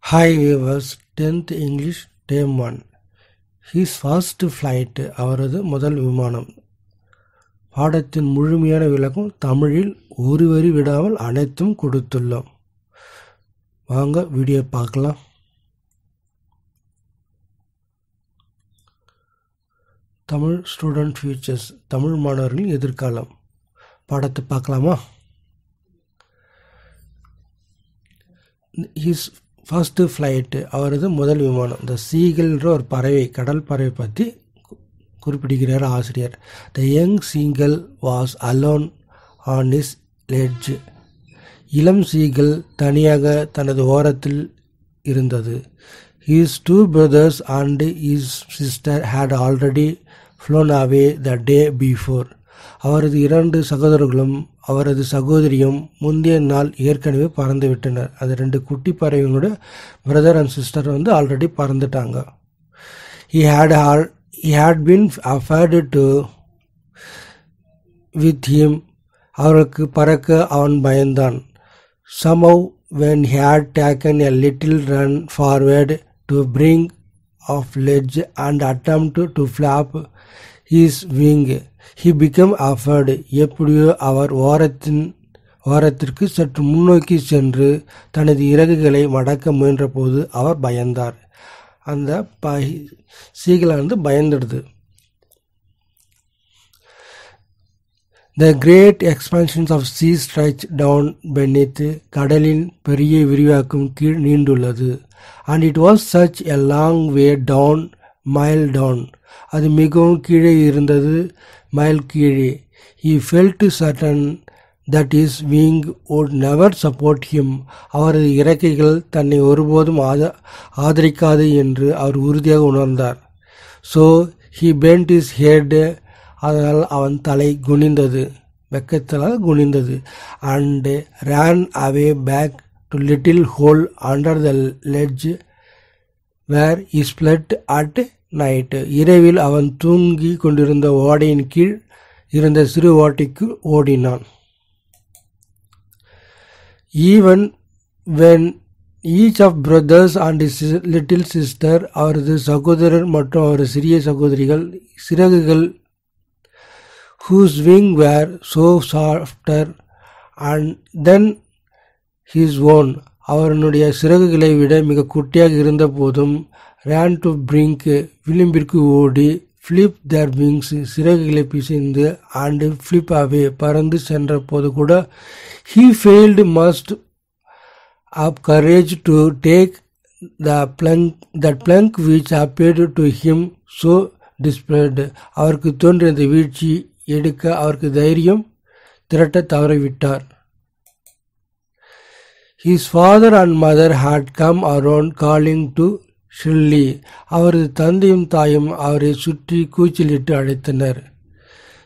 Hi viewers, 10th English Term 1. His first flight அவரது முதல் விமானம். பாடத்தின் முழுமையான விளக்கம் தமிழில் ஒரு வரி விடாமல் அனைத்தும் கொடுத்துள்ளோம். வாங்க வீடியோ பார்க்கலாம். தமிழ் ஸ்டூடெண்ட் ஃபியூச்சர்ஸ், தமிழ் மாணவர்களின் எதிர்காலம். பாடத்தை பார்க்கலாமா? His ஃபர்ஸ்ட் ஃப்ளைட்டு அவரது முதல் விமானம். த சீகல்ன்ற ஒரு பறவை, கடல் பறவை பற்றி குறிப்பிடுகிறார் ஆசிரியர். The young seagull was alone on his ledge. இளம் சீகல் தனியாக தனது ஓரத்தில் இருந்தது. His two brothers and his sister had already flown away the day before. அவரது இரண்டு சகோதரர்களும் அவரது சகோதரியும் முந்தைய நாள் ஏற்கனவே பறந்து விட்டனர். அது ரெண்டு குட்டி பறவைங்களோட பிரதர் அண்ட் சிஸ்டர் ஆல்ரெடி பறந்துட்டாங்க. He had been afraid to with him. அவருக்கு பறக்க அவன் பயந்தான். Somehow when he had taken a little run forward to bring off ledge and attempt to flap his wing, he became afraid. எப்படியோ அவர் ஓரத்திற்கு சற்று முன்னோக்கி சென்று தனது இறகுகளை மடக்க முயன்ற போது அவர் பயந்தார். அந்த சீகலானது பயந்துடுது. The great expansions of sea stretch down beneath. கடலின் பெரிய விரிவாக்கம் கீழ் நீண்டுள்ளது. And it was such a long way down, mile down. அது மிகவும் கீழே இருந்தது, மைல் கீழே. He felt certain that his wing would never support him. அவரது இறக்கைகள் தன்னை ஒருபோதும் ஆதரிக்காது என்று அவர் உறுதியாக உணர்ந்தார். So he bent his head. அதனால் அவன் தலை குனிந்தது, வெக்கத்தால் குனிந்தது. And ran away back to little hole under the ledge where he slept at night. இரவில் அவன் தூங்கி கொண்டிருந்த ஓடையின் கீழ் இருந்த சிறு ஓட்டைக்கு ஓடினான். Even when each of brothers and his little sister, அவரது சகோதரர் மற்றும் அவரது சிறிய சகோதரிகள் சிறகுகள் whose wing were so softer and then his own, அவனுடைய சிறகுகளை விட மிக குட்டியாக இருந்த போதும் ran to brink, விளிம்பிற்கு ஓடி flip their wings, சிறகுகளை பிசைந்து and flip away, பறந்து சென்ற போது கூட he failed must have courage to take that plank which appeared to him so desperate. அவருக்கு தோன்றிய அந்த வீழ்ச்சி எடுக்க அவருக்கு தைரியம் திரட்ட தவறிவிட்டார். His father and mother had come around calling to shrilly. அவரது தந்தையும் தாயும் அவரை சுற்றி கூச்சலிட்டு அழைத்தனர்.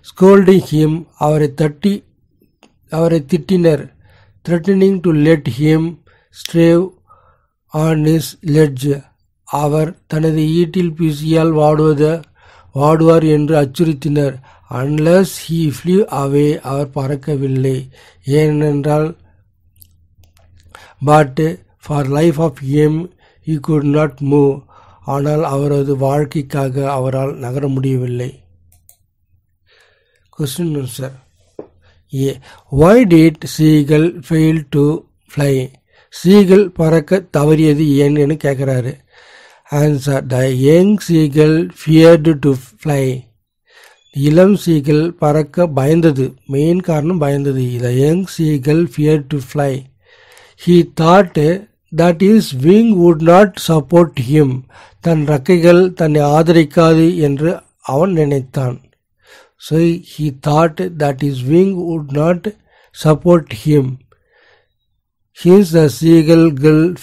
Scolding him, அவரை திட்டினர். Threatening to let him stray on his ledge. அவர் தனது ஈட்டில் பிசியால் வாடுவார் என்று அச்சுறுத்தினர். Unless he flew away, அவர் பறக்கவில்லை. ஏனென்றால் but for life of him he could not move. ஆனால் அவரது வாழ்க்கைக்காக அவரால் நகர முடியவில்லை. Question answer. A. Why did seagull fail to fly? Seagull பறக்க தவறியது ஏன் என கேட்கிறாரு. Answer. The young seagull feared to fly. இளம் சீகல் பறக்க பயந்தது. மெயின் காரணம் பயந்தது. The young seagull feared to fly. He thought that his wing would not support him. தன் இறக்கைகள் தன்னை ஆதரிக்காது என்று அவன் நினைத்தான். So he thought that his wing would not support him. Hence the seagull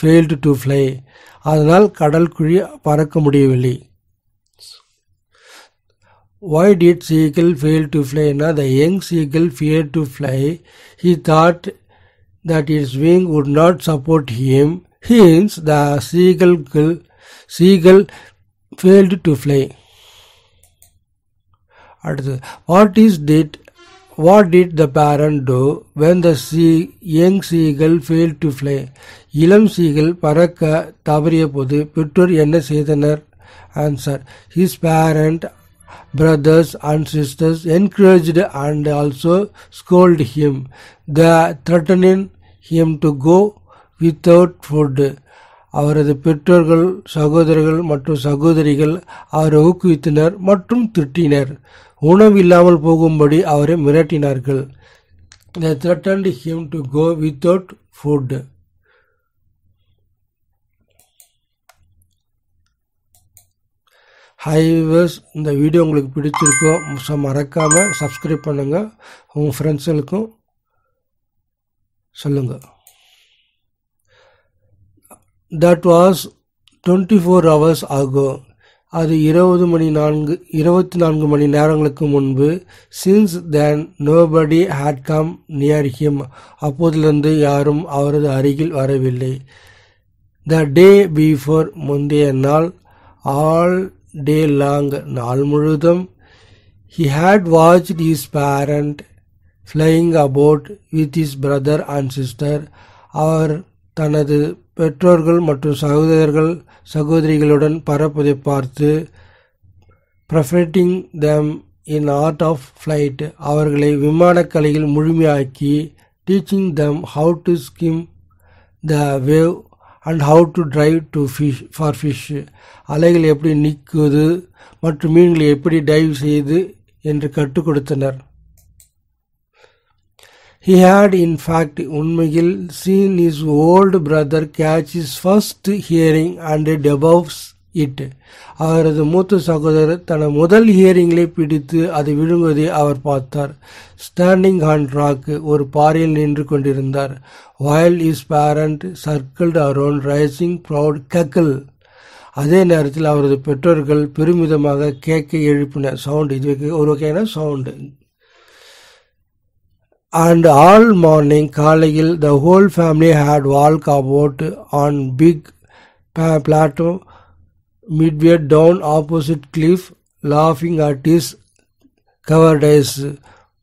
failed to fly. அதனால் கடல் குழி பறக்க முடியவில்லை. Why did seagull fail to fly? The young seagull feared to fly. He thought that his wing would not support him. Hence the seagull failed to fly. அடுத்து, What did the parent do when the young seagull failed to fly? இளம் seagull பறக்க தவறிய போது பெற்றோர் என்ன செய்தனர்? Answer. His parent, brothers and sisters encouraged and also scolded him. They threatened him to go without food. அவரது பெற்றோர்கள், சகோதரர்கள் மற்றும் சகோதரிகள் அவரை ஊக்குவித்தனர் மற்றும் திட்டினர். உணவு இல்லாமல் போகும்படி அவரை மிரட்டினார்கள். They threatened him to go without food. Hi viewers, இந்த வீடியோ உங்களுக்கு பிடிச்சிருக்கோம், மறக்காமல் சப்ஸ்கிரைப் பண்ணுங்கள், உங்கள் ஃப்ரெண்ட்ஸுகளுக்கும் சொல்லுங்கள். That was 24 hours ago. அது 24 மணி நேரங்களுக்கு முன்பு. Since then nobody had come near him. அப்போதிலிருந்து யாரும் அவரது அருகில் வரவில்லை. The day before, முந்தைய நாள், all day long, நாள் முழுதும், he had watched his parent flying about with his brother and sister. அவர் தனது பெற்றோர்கள் மற்றும் சகோதரிகளுடன் பறப்பதை பார்த்து, perfecting them in art of flight, அவர்களை விமானக்கலையில் முழுமையாக்கி, teaching them how to skim the wave and how to drive for fish, அலைகள் எப்படி நீக்குவது மற்றும் மீன்களை எப்படி டைவ் செய்து என்று கற்றுக் கொடுத்தனர். He had in fact உண்மையில் seen his old brother catch his first hearing and devours it. அவரது மூத்த சகோதரர் தனது முதல் ஹியரிங்களை பிடித்து அதை விழுங்குவதை அவர் பார்த்தார். ஸ்டாண்டிங் ஆன் ராக், ஒரு பாறையில் நின்று கொண்டிருந்தார். while his parent circled around raising proud cackle, அதே நேரத்தில் அவரது பெற்றோர்கள் பெருமிதமாக கேக்கை எழுப்பின. சவுண்ட், இது ஒரு வகையான சவுண்டு. And all morning, காலையில், the whole family had walked about on big plateau midway down opposite cliff, laughing at his cowardice.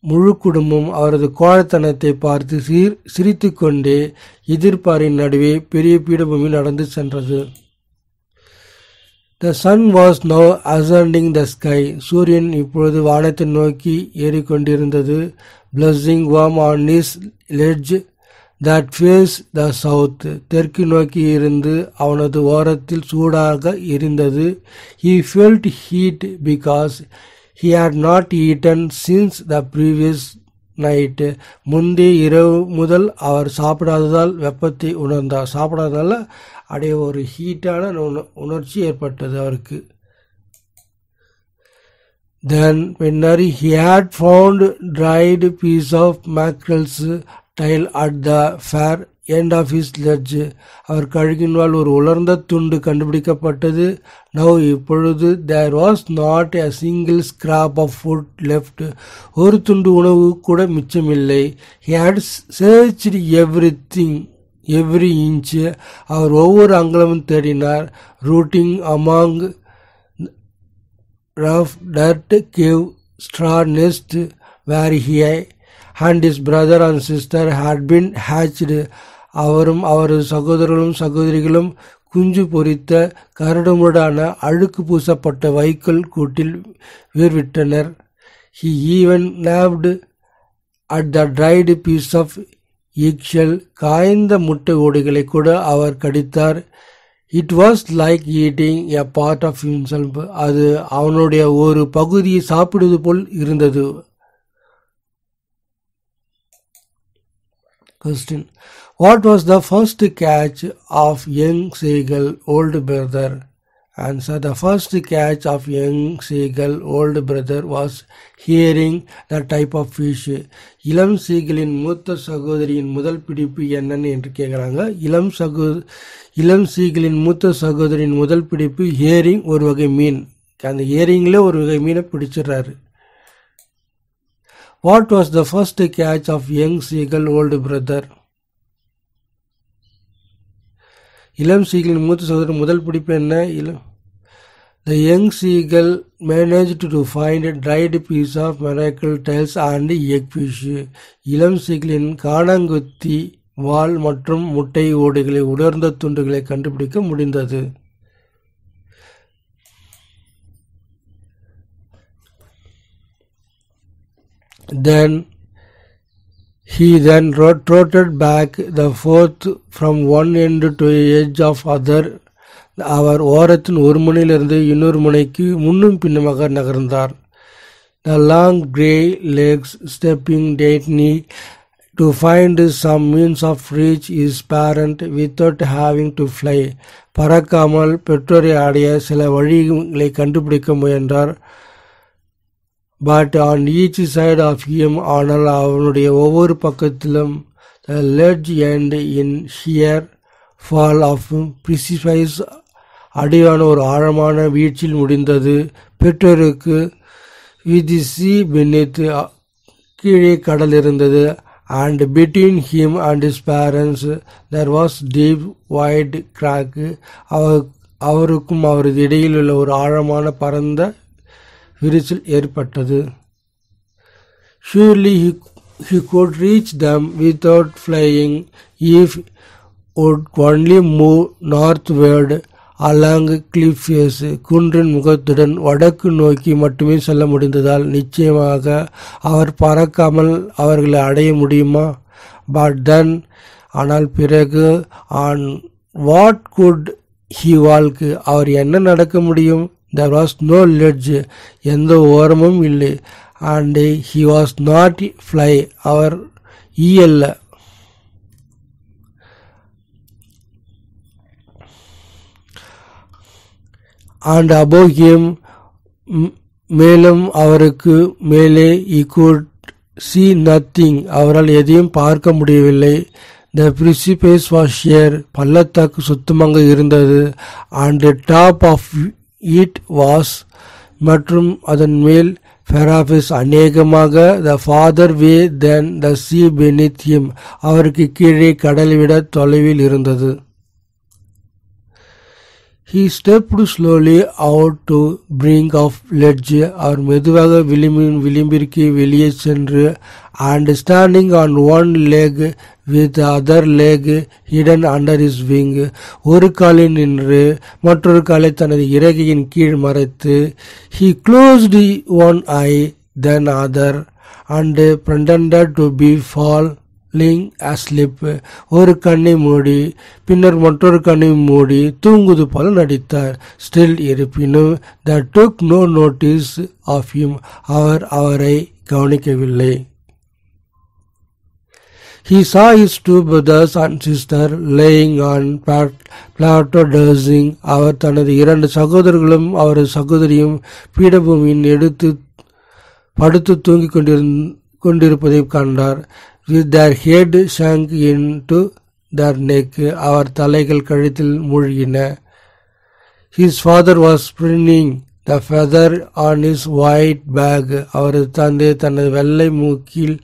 முழு குடும்பம் அவரது கோழைத்தனத்தை பார்த்து சிரித்து கொண்டே எதிர்பாரின் நடுவே பெரிய பீடபூமி நடந்து சென்றது. The sun was now ascending the sky. சூரியன் இப்பொழுது வானத்தை நோக்கி ஏறிக்கொண்டிருந்தது. Blazing warm on his ledge that faced the south. தெற்கு நோக்கி இருந்து அவனது ஓரத்தில் சூடாக இருந்தது. He felt heat because he had not eaten since the previous night. முந்தைய இரவு முதல் அவர் சாப்பிடாததால் வெப்பத்தை உணர்ந்தார். சாப்பிடாததால் அப்படியே ஒரு ஹீட்டான உணர்ச்சி ஏற்பட்டது அவருக்கு. Then பின்னர் he had found dried piece of mackerel's tail at the far end of his ledge. அவர் கழுகின்வால் ஒரு உலர்ந்த துண்டு கண்டுபிடிக்கப்பட்டது. Now இப்பொழுது there was not a single scrap of food left. ஒரு துண்டு உணவு கூட மிச்சமில்லை. He had searched everything, every inch. அவர் ஒவ்வொரு அங்கலமும் தேடினார். Rooting among rough dirt cave, straw nest where he and his brother and sister had been hatched. அவரும் அவரது சகோதரிகளும் குஞ்சு பொரித்த கரடுமுரடான அழுக்கு பூசப்பட்ட வைக்கோல் கூட்டில் வேர்விட்டனர். He even nabbed at the dried piece of eggshell. காய்ந்த முட்டை ஓடுகளை கூட அவர் கடித்தார். It was like eating a part of himself. அது அவனுடைய ஒரு பகுதியை சாப்பிடுவது போல் இருந்தது. Question. What was the first catch of young seagull old brother? Answer. The first catch of young seagull old brother was hearing the type of fish. இளம் சீகலின் மூத்த சகோதரியின் முதல் பிடிப்பு என்னன்னு என்று கேட்குறாங்க. இளம் சீகலின் மூத்த சகோதரியின் முதல் பிடிப்பு ஹியரிங், ஒரு வகை மீன். அந்த ஹியரிங்கில் ஒரு வகை மீனை பிடிச்சிடுறாரு. What was the first catch of young seagull old brother? இளம் சீகலின் மூத்த சகோதரன் முதல் பிடிப்பு என்ன? The young seagull managed to find a dried piece of miracle tails and eggfish. இளம் சீகலின் காணாங்குத்தி வால் மற்றும் முட்டை ஓடுகளை உலர்ந்த துண்டுகளை கண்டுபிடிக்க முடிந்தது. Then he trotted back the forth from one end to the edge of other. அவர் ஓரத்தின் ஒரு முனையிலிருந்து இன்னொரு முனைக்கு முன்னும் பின்னுமாக நகர்ந்தார். The long grey legs stepping daintily to find some means of reach his parent without having to fly. பறக்காமல் பெற்றோரை அடைய சில வழிகளை கண்டுபிடிக்க முயன்றார். But on each side of him, ஆனால் அவனுடைய ஒவ்வொரு பக்கத்திலும், the ledge end in sheer fall of precipice, அடிவான ஒரு ஆழமான வீழ்ச்சியில் முடிந்தது. பெற்றோருக்கு with the sea beneath, கீழே கடல் இருந்தது. And between him and his parents there was deep wide crack. அவருக்கும் அவரது இடையில் உள்ள ஒரு ஆழமான பரந்த விரிசல் ஏற்பட்டது. Surely he could reach them without flying if would only move northward along cliff face. குன்றின் முகத்துடன் வடக்கு நோக்கி மட்டுமே செல்ல முடிந்ததால் நிச்சயமாக அவர் பறக்காமல் அவர்களை அடைய முடியுமா? But then, ஆனால் பிறகு, on what could he walk? அவர் என்ன நடக்க முடியும்? There was no ledge, எந்த ஓரமும் இல்லை. And he was not fly, our ஈயல்ல. And above him, மேலும் அவருக்கு மேலே, he could see nothing, அவரால் எதையும் பார்க்க முடியவில்லை. The precipice was sheer, பள்ளத்தாக்கு சுத்தமாக இருந்தது. And the top of it was, மற்றும் அதன் மேல் Ferapis அநேகமாக the farther way than the sea beneath him, அவருக்கு கீழே கடலை விட தொலைவில் இருந்தது. He stepped slowly out to brink of ledge, அவர் மெதுவாக விளிம்பிற்கு வெளியே சென்று, and standing on one leg with the other leg hidden under his wing, ஒரு காலில் நின்று மற்றொரு காலை தனது இறகையின் கீழ் மறைத்து, he closed one eye then other and pretended to be falling asleep. ஒரு கண்ணை மூடி பின்னர் மற்றொரு கண்ணை மூடி தூங்குவது போல நடித்தார். Still, இருப்பினும், that took no notice of him, அவரை கவனிக்கவில்லை. He saw his two brothers and sister laying on plateau dozing. அவர் தனது இரண்டு சகோதரர்களும் அவரது சகோதரியும் பீடபூமியின் எடுத்து படுத்து தூங்கிக் கொண்டிருப்பதை கண்டார். With their head sunk into their neck, அவர் தலைகள் கழுத்தில் மூழ்கின. His father was spinning the feather on his white bag. அவரது தந்தை தனது வெள்ளை மூக்கில்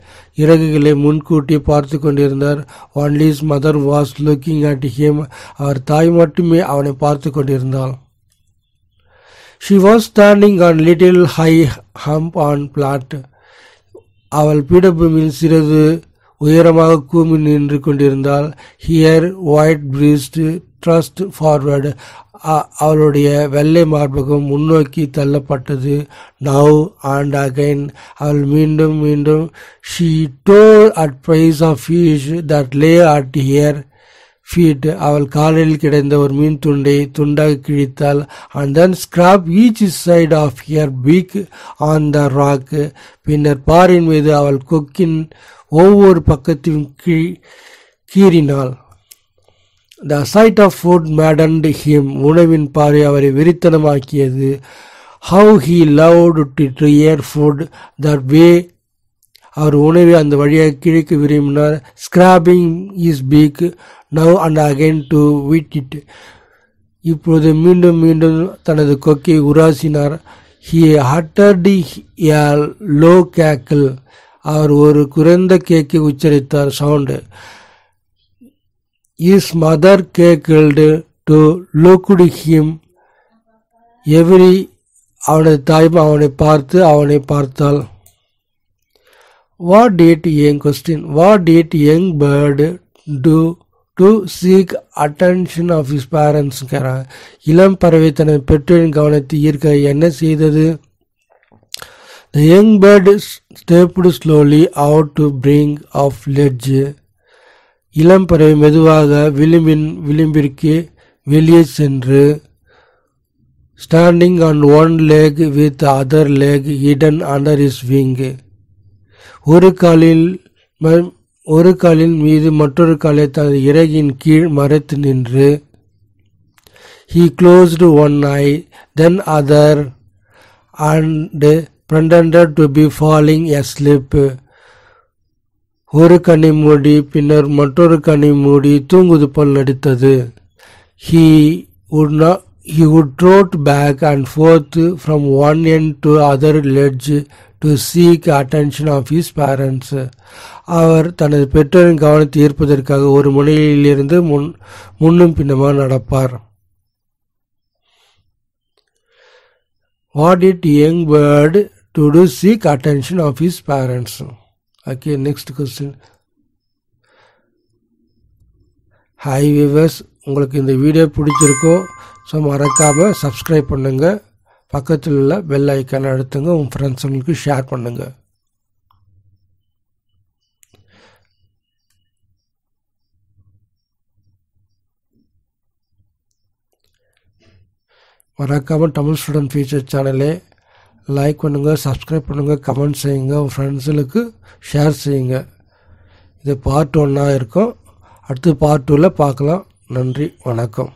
இறகுகளை முன்கூட்டி பார்த்து கொண்டிருந்தார். Only his mother was looking at him. அவர் தாய் மட்டுமே அவனை பார்த்து கொண்டிருந்தாள். She was standing on little high hump on plat. அவள் பீடபூமியில் சிறிது உயரமாக கூமி நின்று கொண்டிருந்தாள். Here white breast thrust forward. அவளுடைய வெள்ளை மார்பகம் முன்னோக்கி தள்ளப்பட்டது. Now and again, அவள் மீண்டும் she tore at piece of fish that lay at her feet. அவள் காலில் கிடந்த ஒரு மீன் துண்டை துண்டாக கிழித்தாள். And then scraped each side of her beak on the rock. பின்னர் பாறையின் மீது அவள் கொக்கின் ஒவ்வொரு பக்கத்தையும் கீறினாள். The sight of food maddened him. உணவின் பார்வை அவரை வெறித்தனமாக்கியது. How he loved to tear food that way. அவர் உணவை அந்த வழியாக கிழிக்க விரும்பினார். Scraping his beak now and again to eat it. இப்போது மீண்டும் தனது கொக்கை உராசினார். He uttered a low cackle. அவர் ஒரு குறைந்த கேக்கை உச்சரித்தார். Sound. His mother cackled to look at him every அவனது தாயும் அவனை பார்த்து அவனை பார்த்தாள். What did young bird do to seek attention of his parents? இளம் பறவை தனது பெற்றோரின் கவனத்தை ஈர்க்க என்ன செய்தது? The young bird stepped slowly out to brink of ledge. இளம் பறவை மெதுவாக விளிம்பிற்கு வெளியே சென்று standing on one leg with the other leg hidden under his wing. ஒரு காலின் மீது மற்றொரு காலை தனது இறகின் கீழ் மறைத்து நின்று he closed one eye then other and pretended to be falling asleep. ஒரு கண்ணை மூடி பின்னர் மற்றொரு கண்ணை மூடி தூங்குவது போல் நடித்தது. He would trot back and forth from one end to other ledge to seek attention of his parents. அவர் தனது பெற்றோரின் கவனத்தை ஈர்ப்பதற்காக ஒரு முனையிலிருந்து முன்னும் பின்னமாக நடப்பார். What did young bird to do seek attention of his parents? Okay, next question. Hi viewers, உங்களுக்கு இந்த video பிடிச்சிருக்கோ so மறக்காமல் சப்ஸ்கிரைப் பண்ணுங்கள், பக்கத்தில் உள்ள பெல் ஐக்கானை அழுத்துங்க, உங்கள் ஃப்ரெண்ட்ஸுங்களுக்கு ஷேர் பண்ணுங்கள். மறக்காமல் தமிழ் ஸ்டூடெண்ட் ஃபியூச்சர் சேனலை லைக் பண்ணுங்கள், சப்ஸ்கிரைப் பண்ணுங்கள், கமெண்ட் செய்யுங்க, உங்கள் ஃப்ரெண்ட்ஸுகளுக்கு ஷேர் செய்யுங்க. இது பார்ட் 1 இருக்கும். அடுத்து பார்ட் 2ல் பார்க்கலாம். நன்றி, வணக்கம்.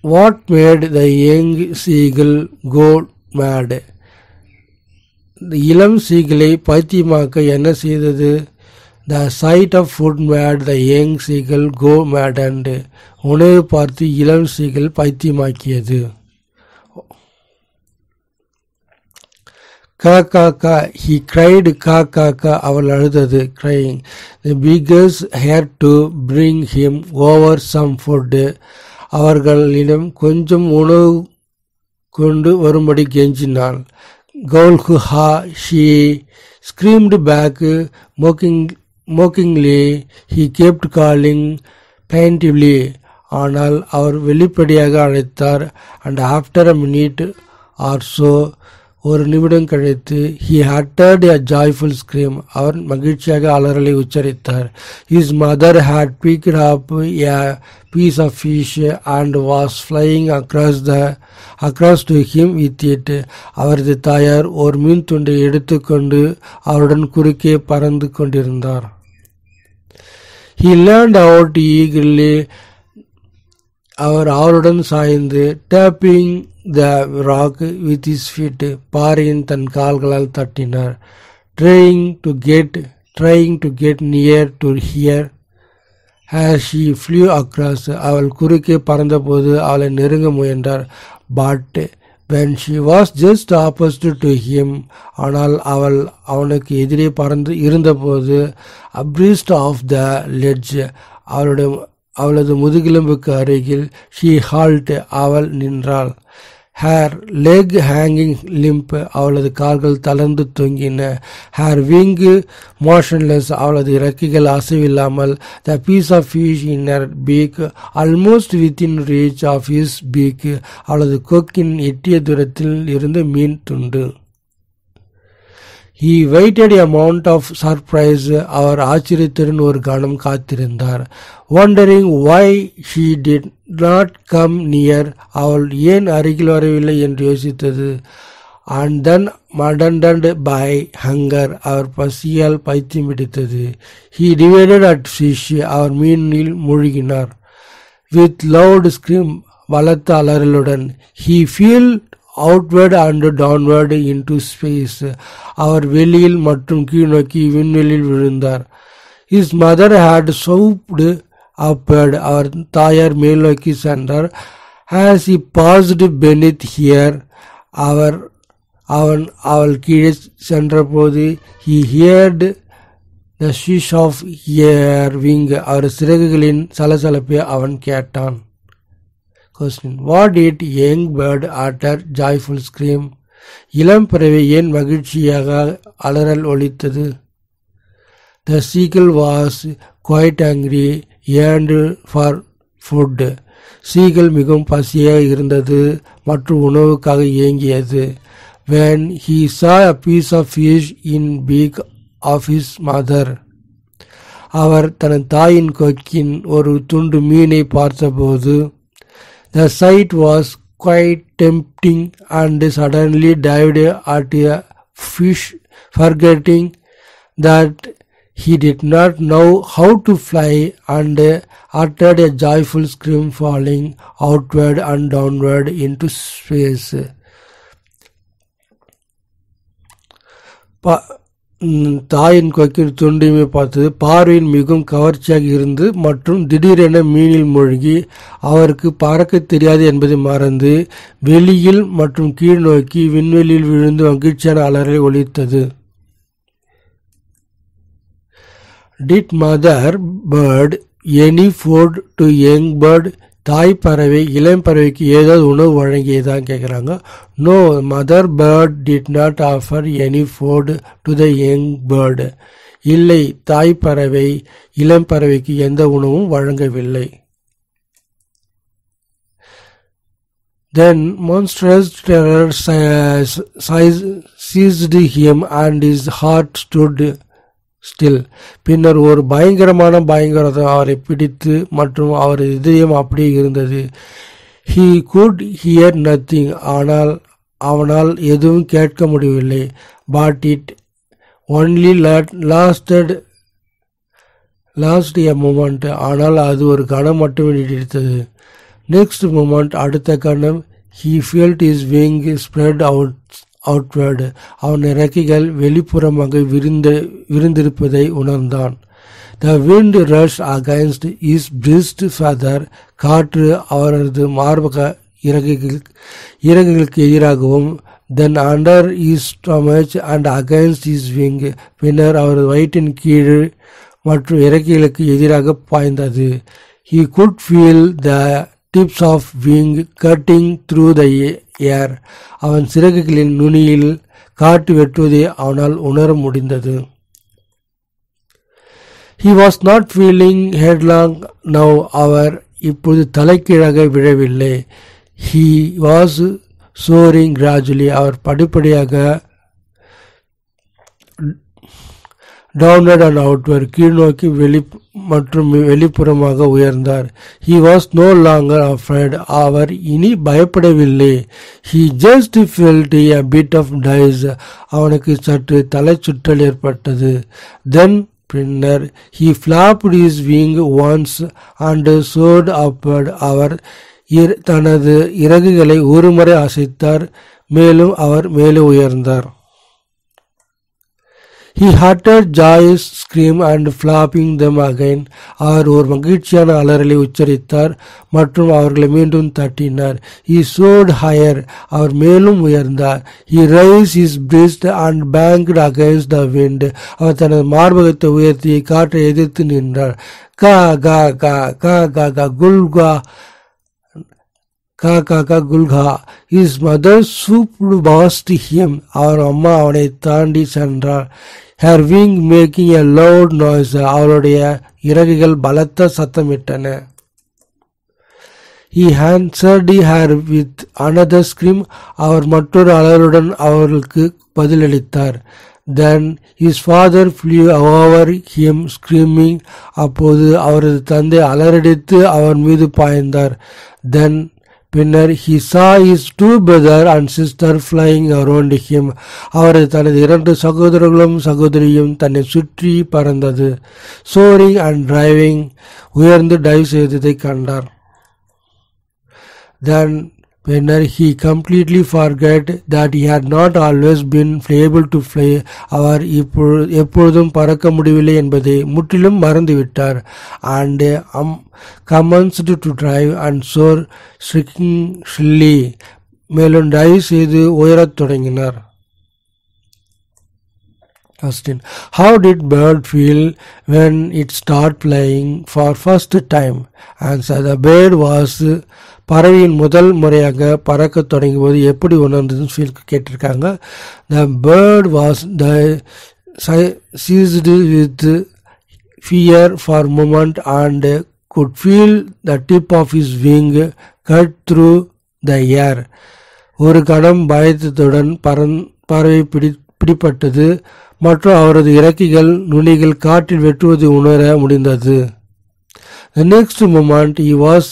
What made the young seagull go mad? இளம் சீகளை பைத்தியமாக்க என்ன செய்தது? The sight of food made the young seagull go mad. And உணவு பார்த்து இளம் சீகள் பைத்தியமாக்கியது. Kakaka, he cried. Kakaka, அவள் அழுதது, crying. The beggars had to bring him over some food. அவர்களிடம் கொஞ்சம் உணவு கொண்டு வரும்படி கெஞ்சினாள். Golkuha, she screamed back mockingly. He kept calling plaintively. ஆனால் அவர் வெளிப்படையாக அழைத்தார். And after a minute or so, ஒரு நிமிடம் கழித்து he uttered a joyful scream. அவர் மகிழ்ச்சியாக அலறலை உச்சரித்தார். His mother had picked up a piece of fish and was flying across to him with it. அவரது தாயார் ஒரு மீன் துண்டை எடுத்துக்கொண்டு அவருடன் குறுக்கே பறந்து கொண்டிருந்தார். He leaned out eagerly. அவர் அவருடன் சாய்ந்து tapping the rock with his feet. பாறையின் தன் கால்களால் தட்டினார். trying to get near to hear as she flew across. அவள் குறுக்கே பறந்தபோது அவளை நெருங்க முயன்றார். but when she was just opposite to him, ஆனால் அவள் அவனுக்கு எதிரே பறந்து இருந்தபோது abreast of the ledge, அவளது முதுகெலும்புக்கு அருகில் she halt, அவள் நின்றாள். her leg hanging limp, அவளது கால்கள் தளர்ந்து தொங்கின. her wing motionless, அவளது இறக்கைகள் அசைவில்லாமல். the piece of fish in her beak almost within reach of his beak, அவளது கொக்கின் எட்டிய தூரத்தில் இருந்த மீன் துண்டு. He waited a moment of surprise. அவர் ஆச்சரியத்துடன் ஒரு கணம் காத்திருந்தார். wondering why she did not come near, அவள் ஏன் அருகில் வரவில்லை என்று யோசித்தது. and then maddened by hunger, அவர் பசியால் பைத்தியம் பிடித்தது. he divided at fish, அவர் மீனில் மூழ்கினார். with loud scream, பலத்த அலறலுடன். he fell outward and downward into space, அவர் வெளியில் மற்றும் கீழ் நோக்கி விண்வெளியில் விழுந்தார். his mother had swooped upward, அவர் தாயார் மேல் நோக்கி சென்றார். as he passed beneath her, அவள் கீழே சென்றபோது he heard the swish of her wing, அவர் சிறகுகளின் சலசலப்பை அவன் கேட்டான். Question: What did young bird utter joyful scream? இளம் பறவை ஏன் மகிழ்ச்சியாக அலறல் ஒலித்தது? The seagull was quite angry, yearned for food. Seagull மிகவும் பசியாக இருந்தது மற்றும் உணவுக்காக ஏங்கியது. When he saw a piece of fish in beak of his mother, அவர் தன் தாயின் கொக்கின் ஒரு துண்டு மீனை பார்த்தபோது, the sight was quite tempting and suddenly dived at a fish, forgetting that he did not know how to fly, and uttered a joyful scream, falling outward and downward into space. தாயின் கொக்கில் துண்டிமை பார்த்தது. பார்வையில் மிகவும் கவர்ச்சியாக இருந்து மற்றும் திடீரென மீனில் மூழ்கி அவருக்கு பறக்க தெரியாது என்பதை மறந்து வெளியில் மற்றும் கீழ் நோக்கி விண்வெளியில் விழுந்து மகிழ்ச்சியான அலறலை ஒலித்தது. Did mother bird any food to young bird? தாய் பறவை இளம் பறவைக்கு ஏதாவது உணவு வழங்கியதான் கேட்குறாங்க. No, mother bird did not offer any food to the young bird. இல்லை, தாய் பறவை இளம் பறவைக்கு எந்த உணவும் வழங்கவில்லை. Then monstrous terror seized him and his heart stood still. பின்னர் ஒரு பயங்கரவாதம் அவரை பிடித்து மற்றும் அவர் இதயம் அப்படியே இருந்தது. He could hear nothing. ஆனால் அவனால் எதுவும் கேட்க முடியவில்லை. But it only lasted a moment. ஆனால் அது ஒரு கணம் மட்டுமே நீடித்தது. Next moment, அடுத்த கணம், he felt his wing spread outward. அவன் இறக்கைகள் வெளிப்புறமாக விரிந்திருப்பதை உணர்ந்தான். The wind rushed against his breast feather. காற்று அவரது மார்பக இறகுகளுக்கு எதிராகவும், then under his stomach and against his wing. பின்னர் அவரது வயிற்றின் கீழ் மற்றும் இறக்கைகளுக்கு எதிராக பாய்ந்தது. He could feel the tips of wing cutting through the air. அவன் சிறகுகளின் நுனியில் காற்று வெட்டுவதை அவனால் உணர முடிந்தது. He was not feeling headlong now. அவர் இப்போது தலைகீழாக விழவில்லை. He was soaring gradually. அவர் படிப்படியாக downward and outward, கீழ் நோக்கி மற்றும் வெளிப்புறமாக உயர்ந்தார். He was no longer afraid. அவர் இனி பயப்படவில்லை. He just felt a bit of dizzy. அவனுக்கு சற்று தலை சுற்றல் ஏற்பட்டது. Then பின்னர் he flapped his wing once and soared upward. அவர் தனது இறகுகளை ஒருமுறை அசைத்தார், மேலும் அவர் மேலே உயர்ந்தார். He uttered joyous scream and flapping them again. அவர் ஒரு மகிழ்ச்சியான அலறலை உச்சரித்தார் மற்றும் அவர்களை மீண்டும் தட்டினார். He soared higher. அவர் மேலும் உயர்ந்தார். He raised his breast and banged against the wind. அவர் தனது மார்பகத்தை உயர்த்தி காற்றை எதிர்த்து நின்றார். கா கா கா கா கா கா குல்கா கா கா கா குல்கா. His mother swooped past him. அவர் அம்மா அவனை தாண்டி சென்றார். Her wing making a loud noise. அவளுடைய இறகுகள் பலத்த சத்தமிட்டன. He answered her with another scream. அவர் மற்றொரு அலறுடன் அவர்களுக்கு பதிலளித்தார். Then his father flew over him screaming. அப்போது அவரது தந்தை அலறடித்து அவர் மீது பாய்ந்தார். Then பின்னர் he saw his two brother and sister flying around him. அவரது தனது இரண்டு சகோதரர்களும் சகோதரியும் தன்னை சுற்றி பறந்தது. soaring and driving, உயர்ந்து டைவ் செய்ததை கண்டார். Then பின்னர் he completely forgot that he had not always been able to fly. அவர் எப்பொழுதும் பறக்க முடியவில்லை என்பதை முற்றிலும் மறந்துவிட்டார். And commenced to drive and soar shrilly. மேலும் டைவ் செய்து உயரத் தொடங்கினார். Question. How did bird feel when it started flying for first time? Answer. The bird was பறவையின் முதல் முறையாக பறக்க தொடங்கிய போது எப்படி உணர்ந்ததுன்னு ஃபீல் கேட்டிருக்காங்க. The bird was seized with fear for a moment and could feel the tip of his wing cut through the air. ஒரு கணம் பயத்துடன் பறவை பிடிப்பட்டது மற்றும் அவரது இறக்கைகள் நுனிகள் காற்றில் வெட்டுவதை உணர முடிந்தது. The next moment he was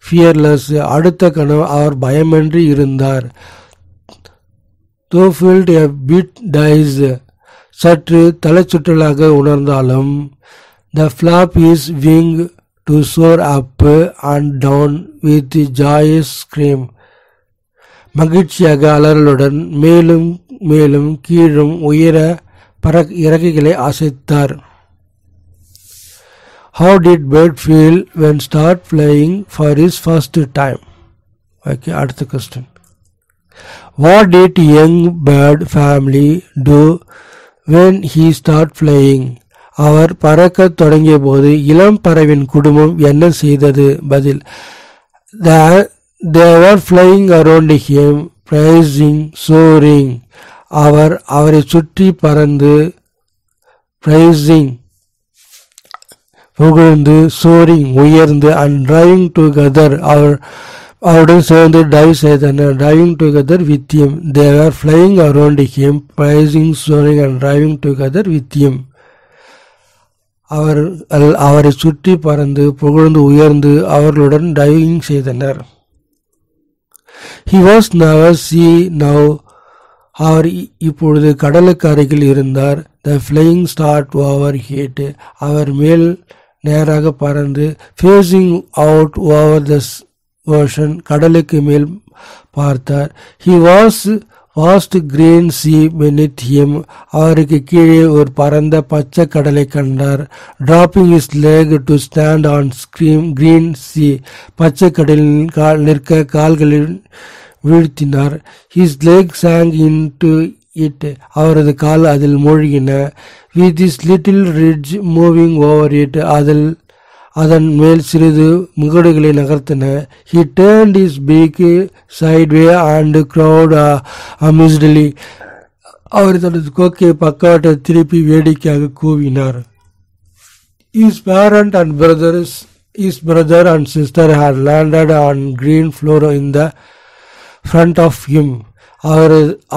fearless. அடுத்த கணம் அவர் பயமின்றி இருந்தார். Though felt a bit dazed, சற்று தலைச்சுற்றலாக உணர்ந்தாலும், the flap his wing to soar up and down with joyous scream. மகிழ்ச்சியாக அலறலுடன் மேலும் மேலும் கீழும் உயர இறக்கைகளை அசைத்தார். How did bird feel when start flying for his first time? Okay, அடுத்த question. What did young bird family do when he start flying? அவர் பறக்க தொடங்கிய போது இளம் பறவையின் குடும்பம் என்ன செய்தது? பதில். They were flying around him, praising, soaring. அவரை சுற்றி பறந்து praising புகழ்ந்து, soaring உயர்ந்து, and driving together அவருடன் சேர்ந்து dive செய்தனர். Driving together with him. They were flying around him, praising, soaring and driving together with him. அவரை சுற்றி பறந்து புகழ்ந்து உயர்ந்து அவர்களுடன் டைவிங் செய்தனர். He was never see now. அவர் இப்பொழுது கடலுக்கு அருகில் இருந்தார். The flying start overhead. அவர் மேல் நேராக பறந்து facing out over the ocean. கடலுக்கு மேல் பார்த்தார். He was vast green sea beneath him. அவருக்கு கீழே ஒரு பரந்த பச்சை கடலை கண்டார். Dropping his leg to stand on green sea. பச்சை கடலில் நிற்க கால்களில் வீழ்த்தினார். His leg sank into it. அவரது கால் அதில் மூழ்கின. With his little ridge moving over it. அதன் மேல் சிறிது முகடுகளை நகர்த்தின. He turned his beak sideways and crowed amusedly. அவர் தனது கோக்கை பக்கவாட்டை திருப்பி வேடிக்கையாக கூவினார். His brother and sister had landed on green floor in the front of him.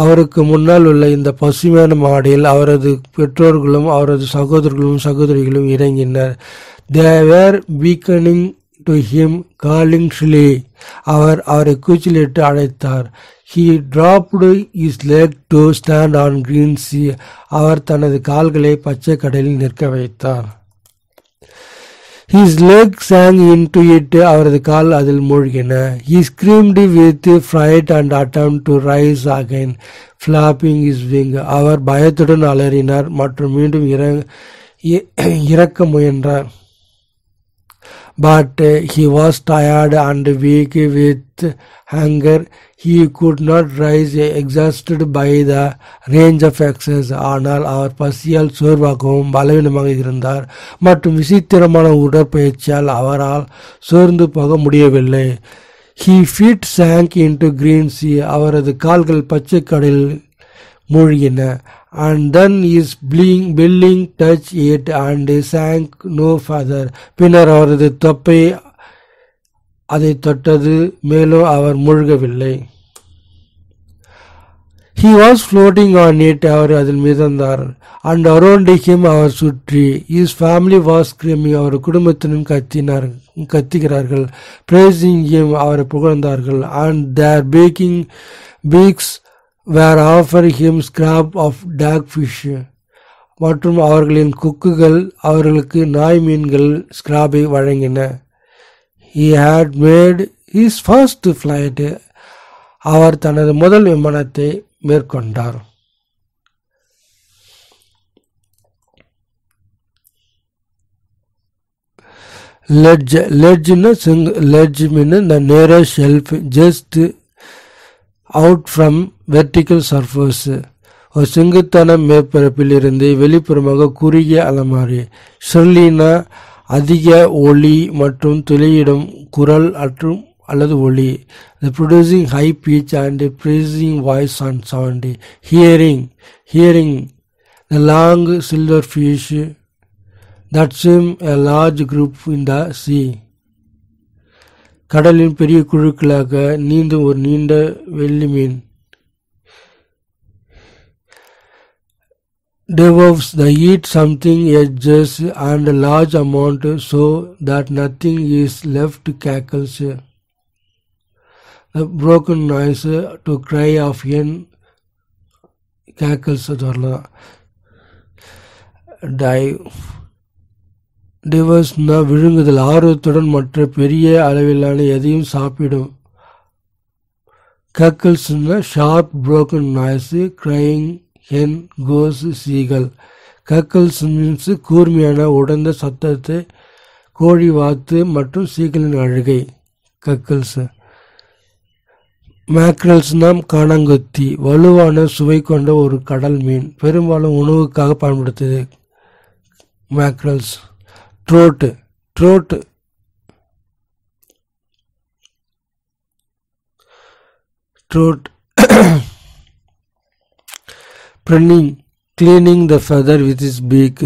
அவருக்கு முன்னால் உள்ள இந்த பசுமையான மாடியில் அவரது பெற்றோர்களும் அவரது சகோதரர்களும் சகோதரிகளும் இறங்கினர். They were beckoning to him, calling shrilly. அவரை கூச்சலிட்டு அழைத்தார். He dropped his leg to stand on green sea. அவர் தனது கால்களை பச்சை கடலில் நிற்க வைத்தார். His leg sank into it. அவரது கால் அதில் மூழ்கின. He screamed with fright and attempted to rise again, flapping his wing. அவர் பயத்துடன் அலறினார் மற்றும் மீண்டும் இறக்க முயன்றார். But he was tired and weak with hunger. He could not rise, exhausted by the range of exercise. ஆனால் அவர் பசியால் சோர்வாகவும் பலவீனமாக இருந்தார் மற்றும் விசித்திரமான உடற்பயிற்சியால் அவரால் சோர்ந்து போக முடியவில்லை. His feet sank into green sea. அவரது கால்கள் பச்சை கடலில் மூழ்கின. And then his belly touched it and sank no further. பின்னர் அவரது தொப்பை அதை தொட்டது, மேலும் அவர் மூழ்கவில்லை. He was floating on it. அவர் அதில் மிதந்தார். And around him அவர் சுற்றி. His family was screaming. அவர் குடும்பத்தினர் கத்தினார்கள். Praising him. அவரை புகழ்ந்தார்கள். And their beaks were offering him scrap of dogfish. மற்றும் அவர்களின் கொக்குகள் அவர்களுக்கு நாய் மீன்கள் ஸ்கிராபை வழங்கின. He had made his first flight. அவர் தனது முதல் விமானத்தை மேற்கொண்டார். Ledge means the narrow shelf just out from vertical surface. ஒரு செங்குத்தான மேற்பரப்பில் இருந்து வெளிப்புறமாக குறுகிய அலமாரி. ஷெர்லினா அதிக ஒலி மற்றும் துளையிடும் குரல் அல்லது ஒலி. The producing high pitch and praising voice on sound. Hearing the long silverfish that swim a large group in the sea. கடலின் பெரிய குழுக்களாக நீந்தும் ஒரு நீண்ட வெள்ளி மீன். Dwarfs they eat something edges and a large amount so that nothing is left to cackles. The broken noise to cry of hen cackles. Dwarfs விழுங்குதல் ஆர்வத்துடன் மற்ற பெரிய அளவிலான எதையும் சாப்பிடும். Cackles sharp broken noise crying hen goes seagull. Cackles means கூர்மையான உடைந்த சத்தத்தை கோழி வாத்து மற்றும் சீகலின் அழுகை. Cackles. Mackerels காணாங்கொத்தி வலுவான சுவை கொண்ட ஒரு கடல் மீன், பெரும்பாலும் உணவுக்காக பயன்படுத்துது. Mackerels. Trout Pruning cleaning the feather with his beak.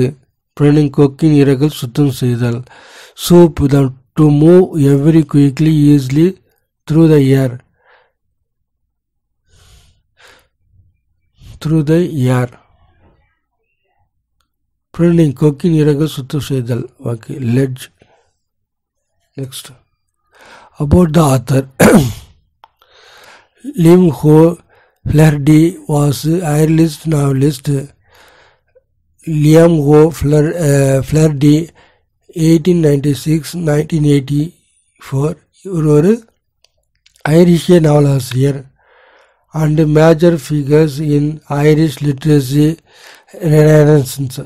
Pruning கொக்கின் இறகுகள் சுத்தம் செய்தல். Soup to move very quickly easily through the air. Pruning கொக்கின் இறகுகள் சுத்தம் செய்தல். Okay. Ledge. Next. About the author. Liam O'Flaherty was Irish novelist. Liam O'Flaherty 1896-1984 ஒரு ஐரிஷிய நாவலாசிரியர் and major figures in Irish literacy renaissance.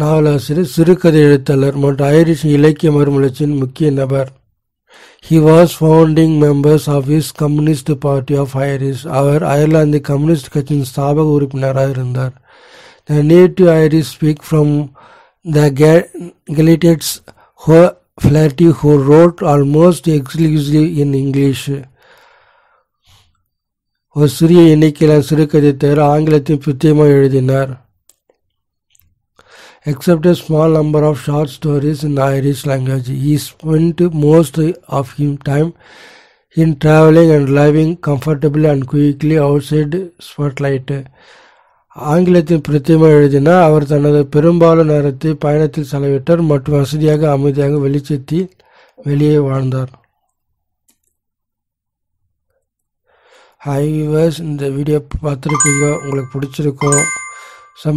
நாவலாசிரியர், சிறுகதை எழுத்தாளர் மற்றும் ஐரிஷ் இலக்கிய மறுமலர்ச்சியின் முக்கிய நபர். He was founding members of his Communist Party of Irish. அவர் அயர்லாந்து communist கட்சியின் ஸ்தாபக உறுப்பினராக இருந்தார். The native Irish speak from the Gaelics O'Flaherty, who wrote almost exclusively in English. ஒரு சிறிய எண்ணிக்கையிலான சிறுகதை தவிர ஆங்கிலத்தில் பிரத்யேகமாக எழுதினார். Except a small number of short stories in Irish language, he spent most of his time in traveling and living comfortably and quickly outside spotlight. ஆங்கிலத்தில் பிரத்யேகமாக எழுதினார். அவர் தனது பெரும்பாலான நேரத்தை பயணத்தில் செலவிட்டார் மற்றும் வசதியாக அமைதியாக வெளிச்சத்தில் வெளியே வாழ்ந்தார். ஹாய் வியூவர்ஸ், இந்த வீடியோ பார்த்துருக்கீங்க, உங்களுக்கு பிடிச்சிருக்கோம்.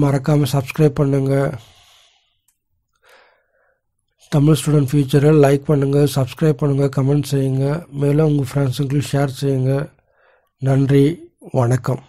மறக்காமல் சப்ஸ்கிரைப் பண்ணுங்கள். தமிழ் ஸ்டூடெண்ட் ஃபியூச்சரை லைக் பண்ணுங்கள், சப்ஸ்கிரைப் பண்ணுங்கள், கமெண்ட் செய்யுங்க. மேலும் உங்கள் ஃப்ரெண்ட்ஸுங்களுக்கு ஷேர் செய்யுங்க. நன்றி, வணக்கம்.